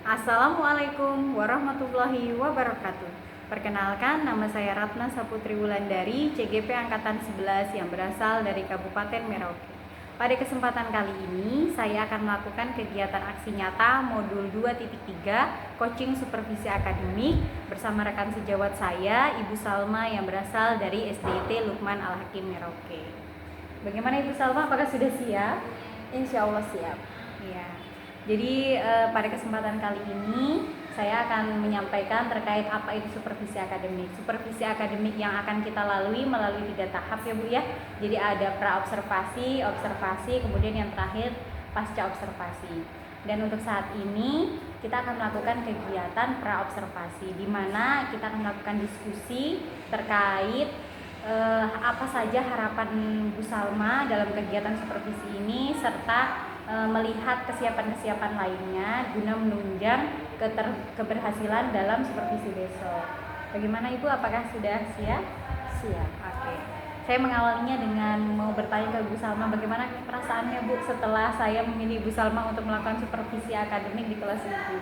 Assalamualaikum warahmatullahi wabarakatuh. Perkenalkan, nama saya Ratna Saputri Wulandari, CGP Angkatan 11 yang berasal dari Kabupaten Merauke. Pada kesempatan kali ini, saya akan melakukan kegiatan aksi nyata modul 2.3 Coaching Supervisi Akademik bersama rekan sejawat saya, Ibu Salma yang berasal dari SDIT Lukman Al-Hakim Merauke. Bagaimana Ibu Salma, apakah sudah siap? Insya Allah siap. Ya. Jadi pada kesempatan kali ini saya akan menyampaikan terkait apa itu supervisi akademik. Supervisi akademik yang akan kita lalui melalui 3 tahap ya Bu ya. Jadi ada pra-observasi, observasi, kemudian yang terakhir pasca observasi. Dan untuk saat ini kita akan melakukan kegiatan pra-observasi di mana kita akan melakukan diskusi terkait apa saja harapan Bu Salma dalam kegiatan supervisi ini serta melihat kesiapan-kesiapan lainnya guna menunjang keberhasilan dalam supervisi besok. Bagaimana Ibu? Apakah sudah siap? Siap. Oke. Saya mengawalinya dengan mau bertanya ke Bu Salma, bagaimana perasaannya Bu setelah saya memilih Bu Salma untuk melakukan supervisi akademik di kelas Ibu?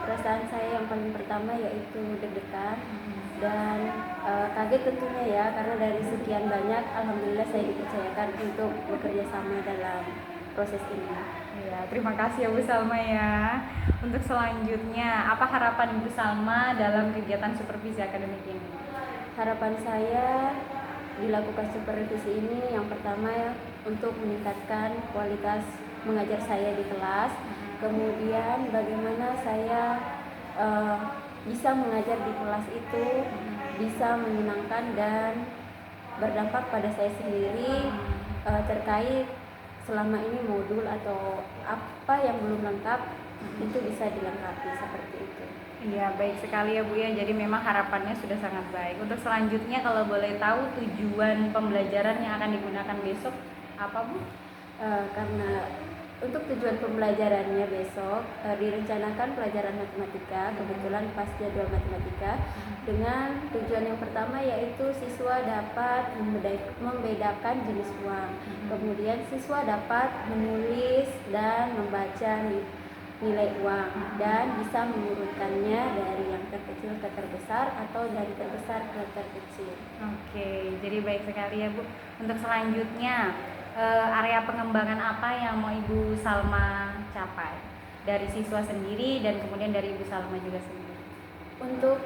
Perasaan saya yang paling pertama yaitu deg-degan dan kaget tentunya ya, karena dari sekian banyak alhamdulillah saya dipercayakan untuk bekerja sama dalam proses ini. Ya, terima kasih ya Bu Salma ya. Untuk selanjutnya, apa harapan Ibu Salma dalam kegiatan supervisi akademik ini? Harapan saya dilakukan supervisi ini yang pertama ya, untuk meningkatkan kualitas mengajar saya di kelas. Kemudian bagaimana saya bisa mengajar di kelas itu bisa menyenangkan dan berdampak pada saya sendiri terkait selama ini modul atau apa yang belum lengkap itu bisa dilengkapi seperti itu. Iya, baik sekali ya Bu ya. Jadi memang harapannya sudah sangat baik. Untuk selanjutnya kalau boleh tahu tujuan pembelajaran yang akan digunakan besok apa Bu? Karena untuk tujuan pembelajarannya besok direncanakan pelajaran matematika, kebetulan pas jadwal matematika, dengan tujuan yang pertama yaitu siswa dapat membedakan jenis uang. Kemudian siswa dapat menulis dan membaca nilai uang dan bisa mengurutkannya dari yang terkecil ke terbesar atau dari terbesar ke terkecil. Oke, jadi baik sekali ya Bu. Untuk selanjutnya, area pengembangan apa yang mau Ibu Salma capai dari siswa sendiri dan kemudian dari Ibu Salma juga sendiri? Untuk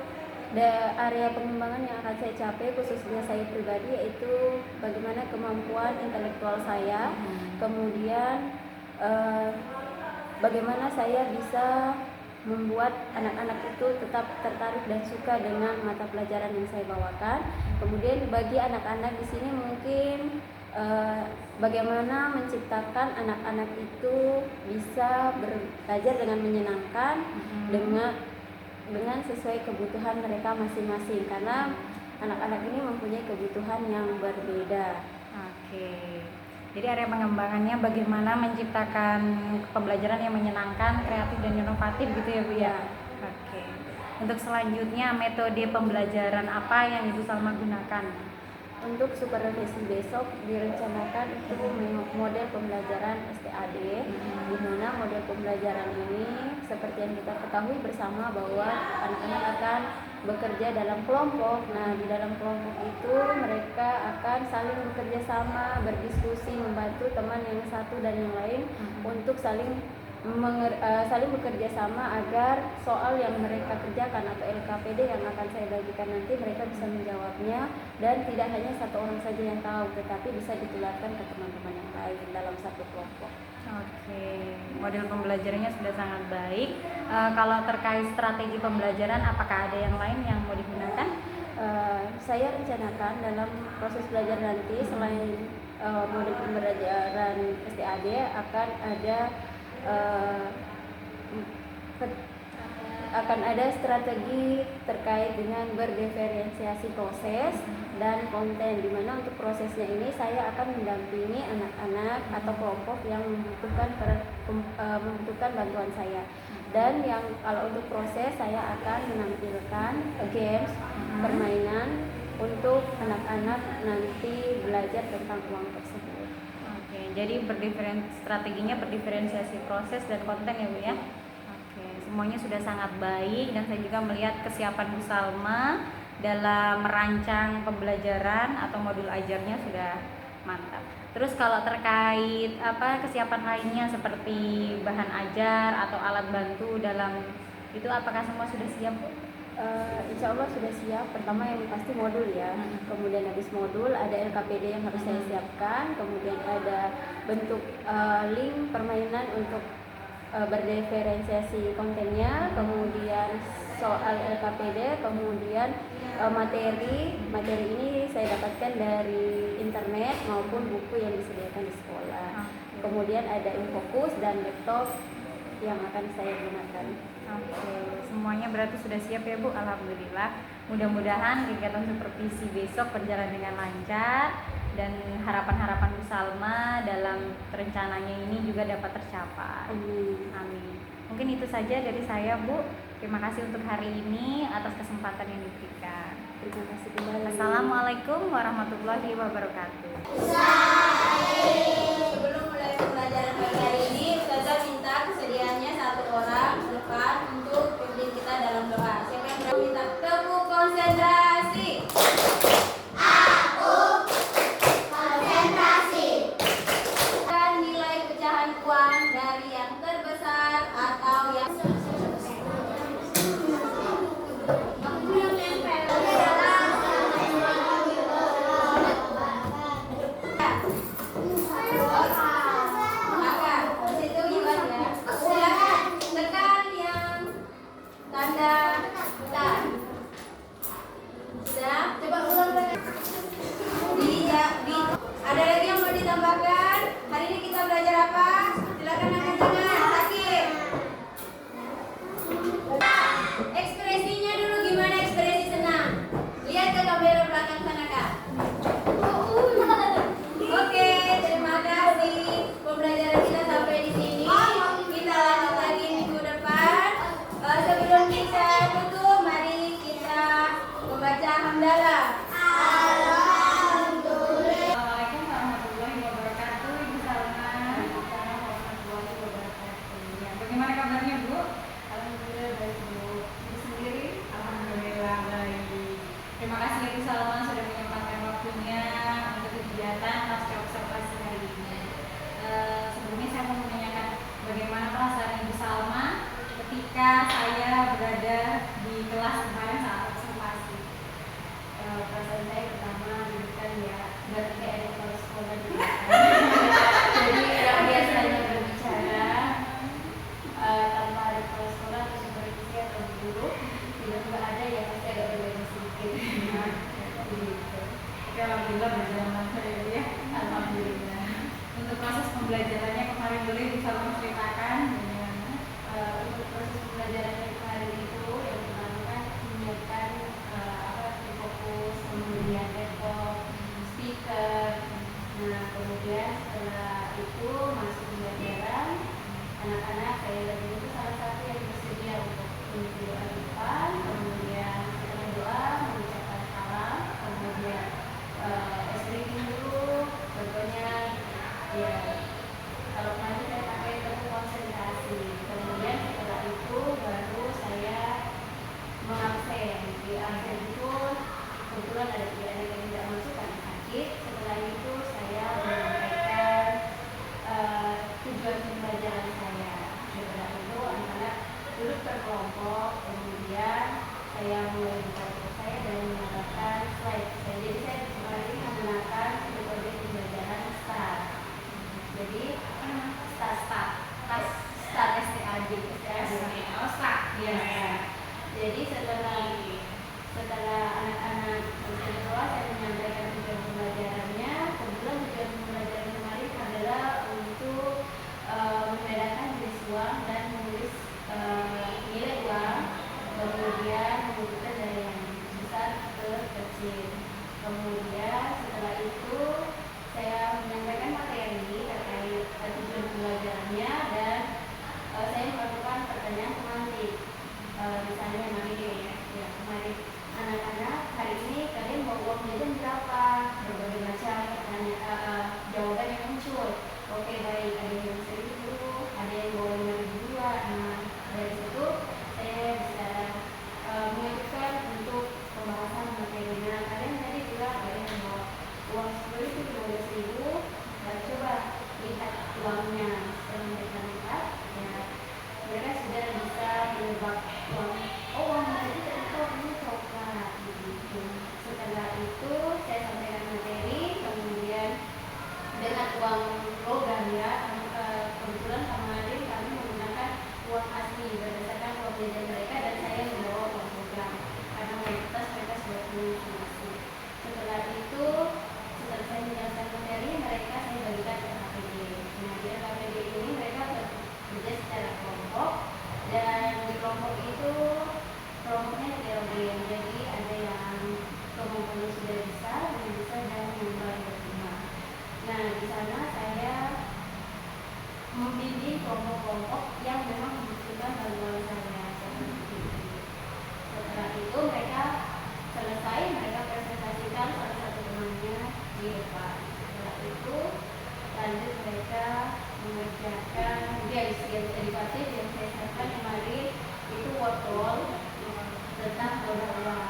area pengembangan yang akan saya capai khususnya saya pribadi yaitu bagaimana kemampuan intelektual saya, kemudian bagaimana saya bisa membuat anak-anak itu tetap tertarik dan suka dengan mata pelajaran yang saya bawakan. Kemudian bagi anak-anak di sini mungkin bagaimana menciptakan anak-anak itu bisa belajar dengan menyenangkan, dengan sesuai kebutuhan mereka masing-masing, karena anak-anak ini mempunyai kebutuhan yang berbeda. Oke. Jadi area pengembangannya bagaimana menciptakan pembelajaran yang menyenangkan, kreatif dan inovatif gitu ya Bu ya. Oke. Untuk selanjutnya metode pembelajaran apa yang Ibu Salma gunakan? Untuk supervisi besok direncanakan itu model pembelajaran STAD, di mana model pembelajaran ini seperti yang kita ketahui bersama bahwa anak-anak akan bekerja dalam kelompok. Nah, di dalam kelompok itu mereka akan saling bekerja sama, berdiskusi, membantu teman yang satu dan yang lain untuk saling bekerja sama agar soal yang mereka kerjakan atau LKPD yang akan saya bagikan nanti mereka bisa menjawabnya, dan tidak hanya satu orang saja yang tahu tetapi bisa ditularkan ke teman-teman yang lain dalam satu kelompok. Oke, model pembelajarannya sudah sangat baik. Kalau terkait strategi pembelajaran, apakah ada yang lain yang mau digunakan? Saya rencanakan dalam proses belajar nanti selain model pembelajaran STAD akan ada strategi terkait dengan berdiferensiasi proses dan konten, di mana untuk prosesnya ini saya akan mendampingi anak-anak atau kelompok yang membutuhkan bantuan saya. Dan yang kalau untuk proses saya akan menampilkan games, permainan untuk anak-anak nanti belajar tentang uang tersebut. Oke, jadi strateginya berdiferensiasi proses dan konten ya Bu ya. Oke, semuanya sudah sangat baik, dan saya juga melihat kesiapan Bu Salma dalam merancang pembelajaran atau modul ajarnya sudah mantap. Terus kalau terkait kesiapan lainnya seperti bahan ajar atau alat bantu dalam itu, apakah semua sudah siap, Bu? Insya Allah sudah siap. Pertama yang pasti modul ya. Kemudian habis modul ada LKPD yang harus saya siapkan. Kemudian ada bentuk link permainan untuk berdiferensiasi kontennya. Kemudian soal LKPD. Kemudian materi ini saya dapatkan dari internet maupun buku yang disediakan di sekolah. Kemudian ada Infokus dan laptop yang akan saya gunakan. Oke, semuanya berarti sudah siap ya Bu, alhamdulillah. Mudah-mudahan kegiatan supervisi besok berjalan dengan lancar dan harapan-harapan Bu Salma dalam rencananya ini juga dapat tercapai. Amin. Mungkin itu saja dari saya, Bu. Terima kasih untuk hari ini atas kesempatan yang diberikan. Terima kasih kembali. Assalamualaikum warahmatullahi wabarakatuh. Sebelum mulai pembelajaran pagi hari ini, Ustazah minta kesediaannya satu orang depan untuk pimpin kita dalam doa. Siapa yang berani minta teguh konsentrasi? Dan nilai pecahan uang dari yang terbesar atau yang tanda putar. Sudah? Coba ulang lagi. Ada lagi yang mau ditambahkan? Hari ini kita belajar apa? Silakan angkat tangan. Sakit. Ekspresinya dulu gimana, ekspresi senang? Lihat ke kamera belakang sana, Kak. Oke, terima kasih. Pembelajaran kita sampai di sini. Kita lanjut lagi minggu depan. Sebelum kita tutup, mari kita membaca hamdalah. Assalamualaikum warahmatullahi wabarakatuh, Ibu Salma. Warahmatullahi wabarakatuh. Ya, bagaimana kabarnya, Bu? Alhamdulillah baik, Bu. Ibu sendiri? Alhamdulillah baik. Terima kasih Ibu Salma sudah menyempatkan waktunya untuk kegiatan pasca observasi hari ini. Sebelumnya saya mau menanyakan bagaimana perasaan Ibu Salma ketika saya berada di kelas kemarin saat observasi. Perasaan saya pertama kan ya berarti kayak ada kepala sekolah gitu. Jadi yang biasanya berbicara tanpa ada kepala sekolah atau supervisi atau guru, tiba-tiba ada yang pasti agak berbeda sedikit. Gitu. Oke, alhamdulillah berjalan lancar ya, Bu, ya. Alhamdulillah. Untuk proses pembelajarannya kemarin boleh Ibu Salma ceritakan bagaimana? Untuk proses pembelajarannya kemarin itu yang pertama kan menyiapkan fokus, kemudian laptop, speaker. Nah kemudian setelah itu masuk pembelajaran, anak-anak saya lagi itu salah satu yang bersedia untuk doa di depan, kemudian setelah doa mengucapkan salam, kemudian stretching dulu, contohnya ya kalau kemarin saya pakai teguh konsentrasi. Kemudian setelah itu baru Nah, di sana saya membimbing kelompok-kelompok yang memang membutuhkan bantuan saya. Setelah itu mereka selesai, mereka presentasikan salah satu temannya di depan. Setelah itu lanjut mereka mengerjakan derivatif yang saya siapkan kemarin itu workflow tentang produk uang.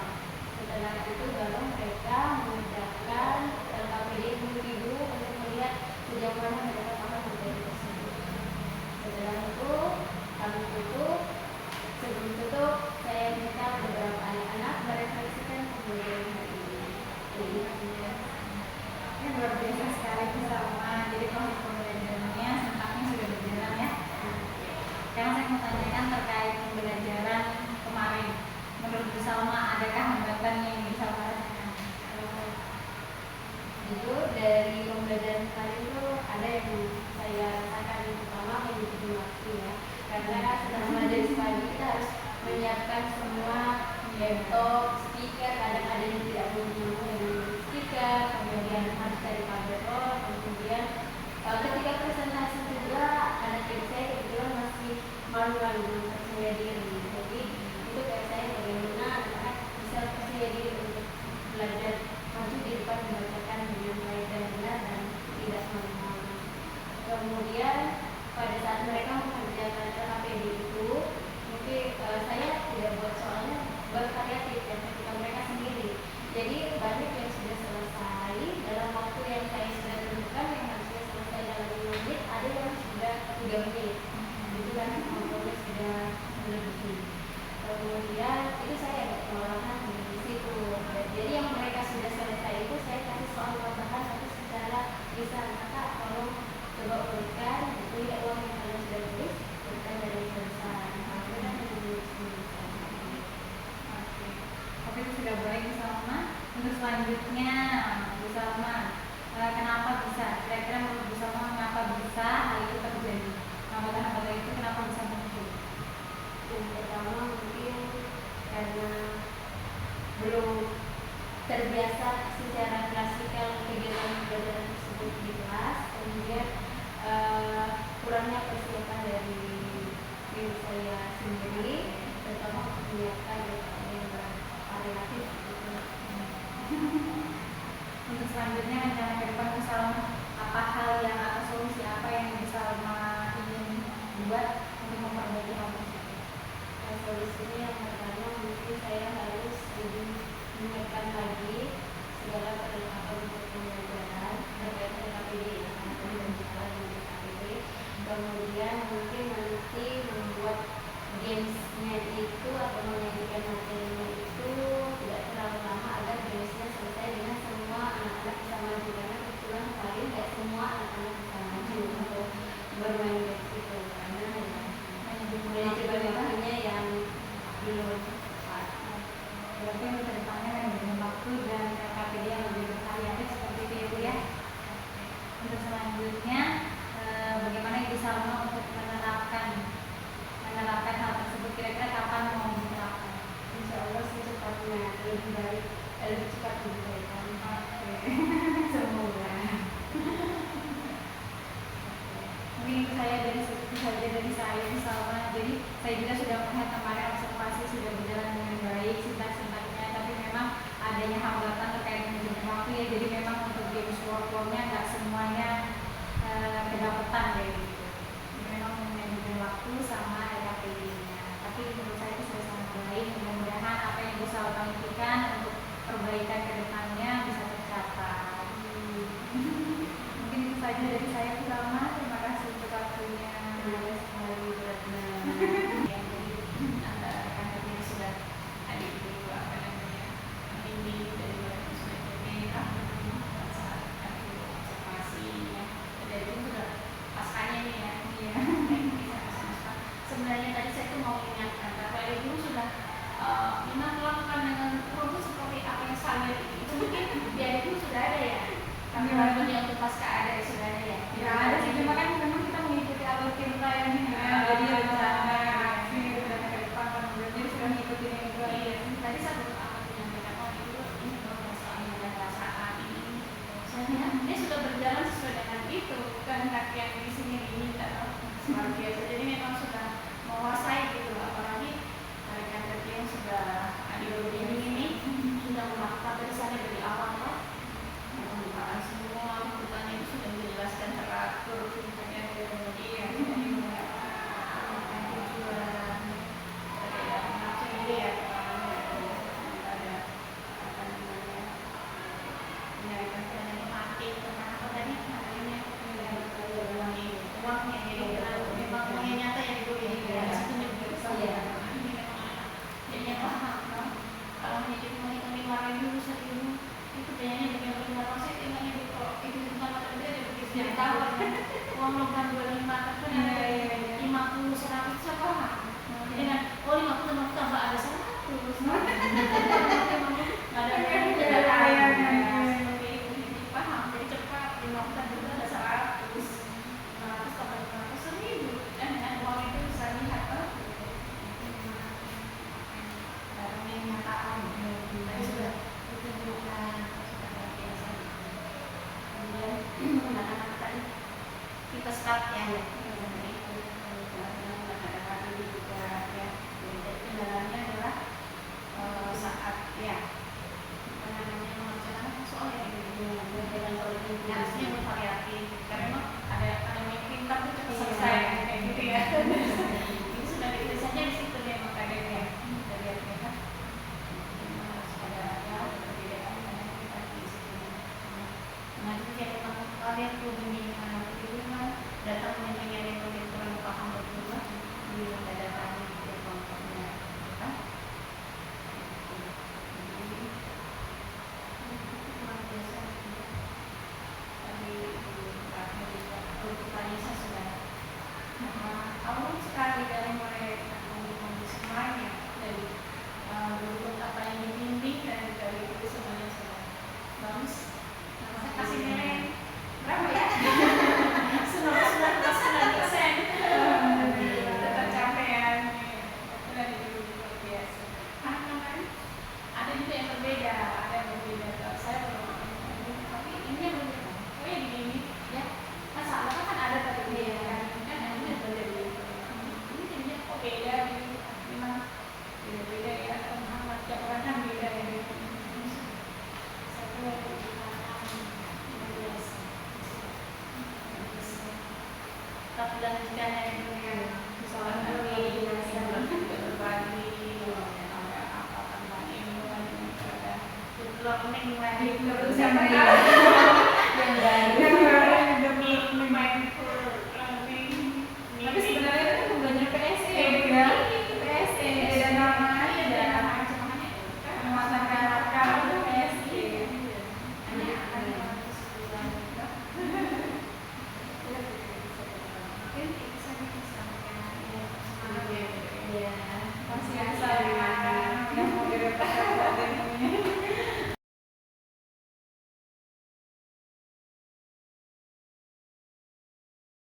Setelah itu baru mereka mengerjakan KPD individu untuk melihat sejauh mana mereka paham materi tersebut. Setelah itu kami tutup. Sebelum tutup saya minta beberapa anak-anak merefleksikan pembelajaran hari ini. Ini luar biasa sekali Bu Salma. Jadi proses pembelajarannya sempatnya sudah berjalan ya. Sekarang saya mau tanyakan terkait pembelajaran kemarin. Menurut Bu Salma, adakah hambatan yang bisa rasakan? Itu dari pembelajaran kali itu ada yang saya rasakan yang pertama mengikuti waktu ya, karena setelah belajar pagi kita harus menyiapkan semua laptop, speaker, kadang ada yang tidak menyambung dengan speaker, kemudian harus cari kabel, kemudian ketika presentasi juga anak didik saya kebetulan masih malu-malu belum percaya diri, jadi itu kayak saya bagaimana anak bisa percaya diri untuk belajar maju di depan membacakan dengan baik dan benar dan tidak malu-malu. Kemudian pada saat mereka mengerjakan LKPD itu mungkin saya tidak buat soalnya bervariatif ya ketika mereka sendiri, jadi banyak yang sudah selesai dalam waktu yang saya sudah tentukan yang harusnya selesai dalam 5 menit, ada yang sudah 3 menit itu kan waktunya sudah lebih. Kemudian itu saya agak kewalahan di situ. Jadi yang mereka sudah selesai itu saya kasih soal tambahan tapi secara lisan, kakak tolong coba urutkan itu ya uang yang kalian sudah tulis, urutkan dari tulisan. Itu kan lebih tulisan. Oke, itu sudah baik Bu Salma. Untuk selanjutnya Bu Salma, kenapa bisa? Kira-kira menurut Bu Salma kenapa bisa hal itu terjadi? Hambatan-hambatan itu kenapa bisa muncul? Yang pertama mungkin karena belum terbiasa secara klasikal kegiatan pembelajaran tersebut di kelas, kemudian kurangnya persiapan dari diri saya sendiri, terutama menyiapkan yang bervariatif gitu. Untuk selanjutnya rencana ke depan Bu Salma, apa hal yang atau solusi apa yang Bu Salma ingin buat untuk memperbaiki hal tersebut? Solusinya yang pertama mungkin saya harus lebih menyiapkan lagi segala perlengkapan untuk pembelajaran terkait KPD ya, dan juga dengan KPD. Kemudian mungkin nanti membuat gamesnya itu atau menyajikan materinya itu tidak terlalu lama agar gamesnya selesai dengan semua anak-anak bisa maju, karena kebetulan paling tidak semua anak-anak bisa maju untuk bermain games itu, karena manajemennya yang belum tepat. Berarti untuk kedepannya manajemen waktu dan KPD yang lebih bervariatif seperti itu ya Bu ya. Untuk selanjutnya bagaimana Ibu Salma untuk menerapkan hal tersebut, kira-kira kapan mau diterapkan? Insya Allah secepatnya, lebih cepat diberikan. Semoga. Mungkin itu saja dari saya Bu Salma. Jadi saya juga sudah melihat kemarin observasi sudah berjalan dengan baik sintak-sintaknya, tapi memang adanya hambatan terkait manajemen waktu ya. Jadi memang untuk games workflow-nya nggak semuanya kedapatan kayak gitu. Jadi memang manajemen waktu sama LKPD-nya. Tapi menurut saya itu sudah sangat baik. Mudah-mudahan apa yang Bu Salma impikan untuk perbaikan ke depannya bisa tercapai. Mungkin itu saja dari saya Bu Salma. Terima kasih untuk waktunya. Terima kasih Ratna. Antara kantornya sudah ada itu apa namanya ini dari badan sudah jadi saat aku observasi ya dari itu sudah pascanya nih ya sebenarnya tadi saya tuh mau ingatkan bahwa ibu sudah memang melakukan dengan rumus seperti apa yang saya kehendak yang di sini diminta luar biasa. Jadi memang sudah menguasai gitu, apalagi rekan yang sudah di ini sudah melakukan dari sana dari awal Pak. Pembukaan semua bukannya itu sudah dijelaskan teratur misalnya dari yang tujuan ada macam ini ya, ada apa namanya menyarikan dana mati tentang apa tadi namanya uangnya, jadi memang uangnya nyata yang dibeli ya, situ juga ya. Ini memang jadinya paham kan, kalau hanya jadi menghitung 5.000 1.000 itu biayanya dengan 5% tinggalnya di kok itu bukan macam dia begitu jadi tahu uang logam 25 kan ada 50 100 siapa jadi kan oh 50 tambah ada 100 ada yang seperti itu jadi paham jadi cepat 50 juga ada 100 tambah 500 1.000 dan uang itu bisa lihat barangnya nyataan tadi sudah ditunjukkan sudah biasa kemudian anak-anak tadi kita start ya dari itu anak-anak ini juga ya kendalanya adalah saat ya apa namanya mengerjakan soal yang dengan koordinasinya bervariatif karena memang ada yang pintar itu cepat selesai kayak gitu ya itu sudah biasanya di situ dia makanya ya dari mereka ada ya perbedaan karena kita di situ nah itu kayak memang kalian tuh dengan di rumah datang dengan yang lebih kurang paham berdua di ada kami di kelompoknya kita luar biasa tadi tadi saya sudah awal sekali dari mulai kondisi semuanya dari bentuk apa yang dibimbing dan dari itu semuanya sudah bagus. Saya kasih nilai berapa ya? 99% tetap capaian sudah luar biasa. Ada juga yang berbeda, ada yang berbeda. Kalau saya belum, tapi ini yang berbeda. Oh ya begini ya. Masalah kan ada tadi ya kan ini berbeda. Ini jadinya kok beda gitu. Memang beda ya. Tiap orang kan beda ya. Satu tapi lanjutkannya itu yang soal nanti berbagi ada apa tentang ilmu ada learning lagi terus siapa tahu